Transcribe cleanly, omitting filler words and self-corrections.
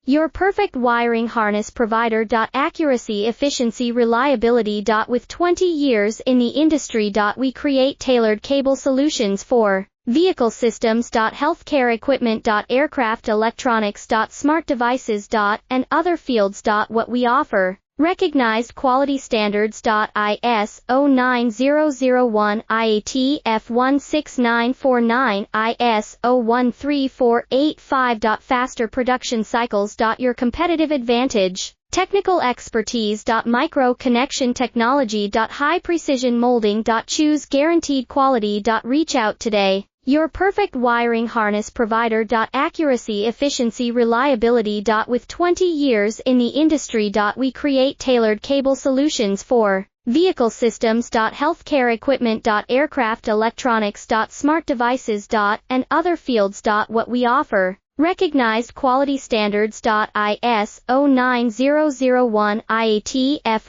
Your perfect wiring harness provider. Accuracy, efficiency, reliability. With 20 years in the industry. We create tailored cable solutions for vehicle systems. Healthcare equipment. Aircraft electronics. Smart devices. And other fields. What we offer. Recognized quality standards. ISO 9001 IAT F16949 ISO 13485. Faster production cycles. Your competitive advantage. Technical expertise. Micro connection technology. High precision molding. Choose guaranteed quality. Reach out today. Your perfect wiring harness provider. Accuracy, efficiency, reliability. With 20 years in the industry. We create tailored cable solutions for vehicle systems. Healthcare equipment. Aircraft electronics. Smart devices. And other fields. What we offer. Recognized quality standards. ISO 9001 IAT F